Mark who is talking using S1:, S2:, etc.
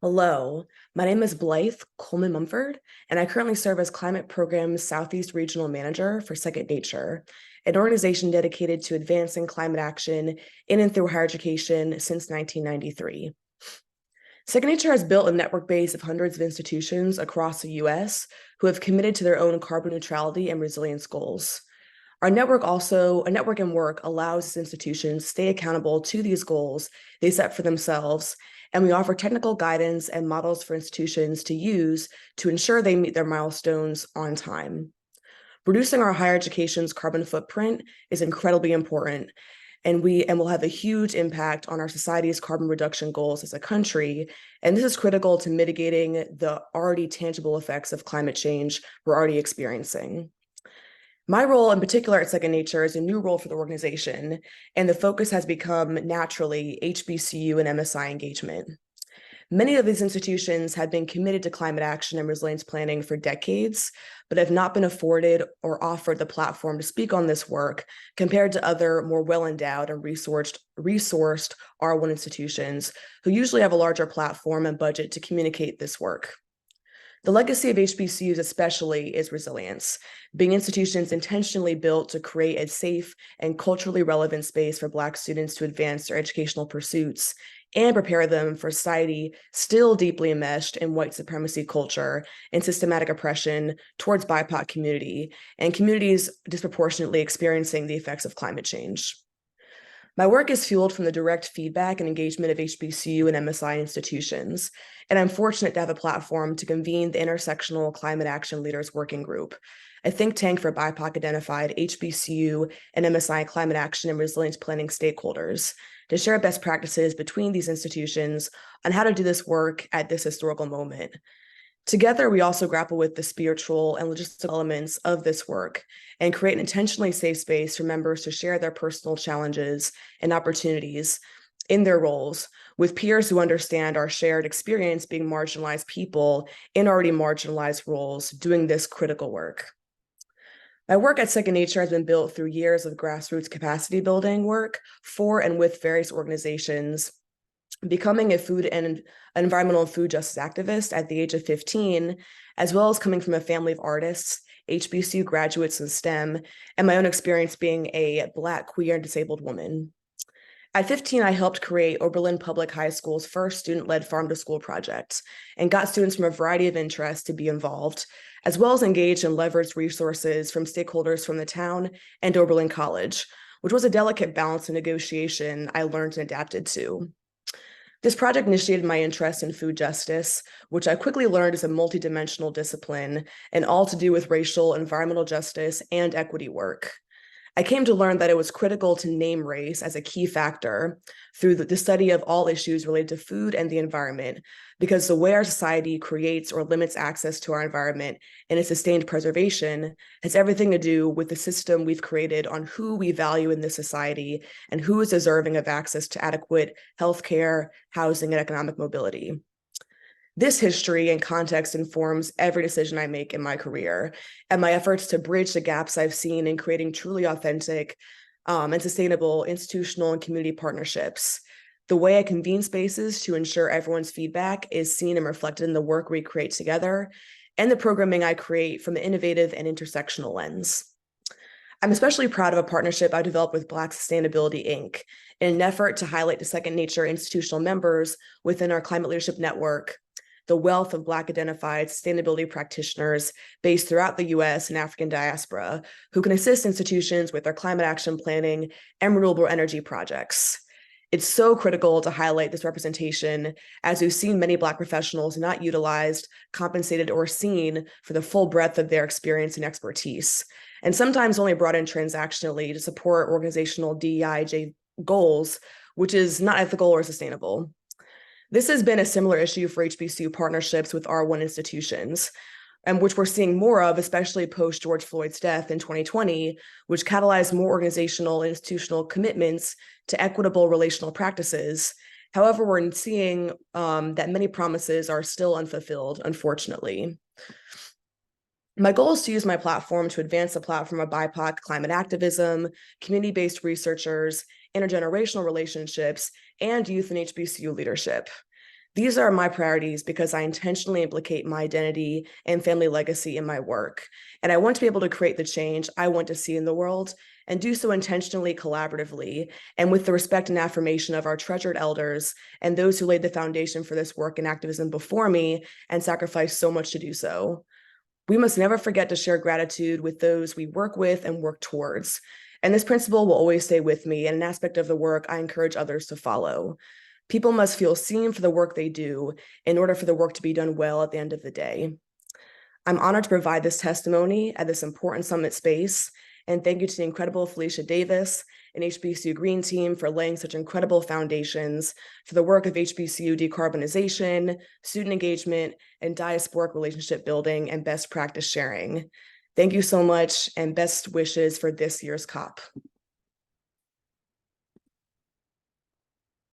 S1: Hello, my name is Blythe Coleman-Mumford, and I currently serve as Climate Program's Southeast Regional Manager for Second Nature, an organization dedicated to advancing climate action in and through higher education since 1993. Second Nature has built a network base of hundreds of institutions across the U.S. who have committed to their own carbon neutrality and resilience goals. Our network and work allows institutions to stay accountable to these goals they set for themselves, and we offer technical guidance and models for institutions to use to ensure they meet their milestones on time. Reducing our higher education's carbon footprint is incredibly important, and will have a huge impact on our society's carbon reduction goals as a country. And this is critical to mitigating the already tangible effects of climate change we're already experiencing. My role in particular at Second Nature is a new role for the organization, and the focus has become naturally HBCU and MSI engagement. Many of these institutions have been committed to climate action and resilience planning for decades, but have not been afforded or offered the platform to speak on this work compared to other more well-endowed and resourced R1 institutions who usually have a larger platform and budget to communicate this work. The legacy of HBCUs especially is resilience, being institutions intentionally built to create a safe and culturally relevant space for Black students to advance their educational pursuits and prepare them for society still deeply enmeshed in white supremacy culture and systematic oppression towards BIPOC community and communities disproportionately experiencing the effects of climate change. My work is fueled from the direct feedback and engagement of HBCU and MSI institutions, and I'm fortunate to have a platform to convene the Intersectional Climate Action Leaders Working Group, a think tank for BIPOC-identified HBCU and MSI climate action and resilience planning stakeholders, to share best practices between these institutions on how to do this work at this historical moment. Together, we also grapple with the spiritual and logistical elements of this work and create an intentionally safe space for members to share their personal challenges and opportunities in their roles with peers who understand our shared experience being marginalized people in already marginalized roles doing this critical work. My work at Second Nature has been built through years of grassroots capacity building work for and with various organizations, becoming a food and environmental and food justice activist at the age of 15, as well as coming from a family of artists, HBCU graduates in STEM, and my own experience being a Black, queer, and disabled woman. At 15, I helped create Oberlin Public High School's first student-led farm-to-school project and got students from a variety of interests to be involved, as well as engage and leverage resources from stakeholders from the town and Oberlin College, which was a delicate balance and negotiation I learned and adapted to. This project initiated my interest in food justice, which I quickly learned is a multidimensional discipline and all to do with racial, environmental justice, and equity work. I came to learn that it was critical to name race as a key factor through the study of all issues related to food and the environment, because the way our society creates or limits access to our environment and its sustained preservation has everything to do with the system we've created on who we value in this society and who is deserving of access to adequate healthcare, housing, and economic mobility. This history and context informs every decision I make in my career and my efforts to bridge the gaps I've seen in creating truly authentic and sustainable institutional and community partnerships. The way I convene spaces to ensure everyone's feedback is seen and reflected in the work we create together and the programming I create from an innovative and intersectional lens. I'm especially proud of a partnership I developed with Black Sustainability, Inc. in an effort to highlight the Second Nature institutional members within our Climate Leadership Network, the wealth of Black identified sustainability practitioners based throughout the US and African diaspora who can assist institutions with their climate action planning and renewable energy projects. It's so critical to highlight this representation as we've seen many Black professionals not utilized, compensated, or seen for the full breadth of their experience and expertise, and sometimes only brought in transactionally to support organizational DEI goals, which is not ethical or sustainable. This has been a similar issue for HBCU partnerships with R1 institutions, and which we're seeing more of, especially post George Floyd's death in 2020, which catalyzed more organizational and institutional commitments to equitable relational practices. However, we're seeing that many promises are still unfulfilled, unfortunately. My goal is to use my platform to advance the platform of BIPOC climate activism, community-based researchers, intergenerational relationships, and youth and HBCU leadership. These are my priorities because I intentionally implicate my identity and family legacy in my work. And I want to be able to create the change I want to see in the world and do so intentionally, collaboratively, and with the respect and affirmation of our treasured elders and those who laid the foundation for this work and activism before me and sacrificed so much to do so. We must never forget to share gratitude with those we work with and work towards. And this principle will always stay with me and an aspect of the work I encourage others to follow. People must feel seen for the work they do in order for the work to be done well at the end of the day. I'm honored to provide this testimony at this important summit space, and thank you to the incredible Felicia Davis and HBCU Green Team for laying such incredible foundations for the work of HBCU decarbonization, student engagement, and diasporic relationship building and best practice sharing. Thank you so much, and best wishes for this year's COP.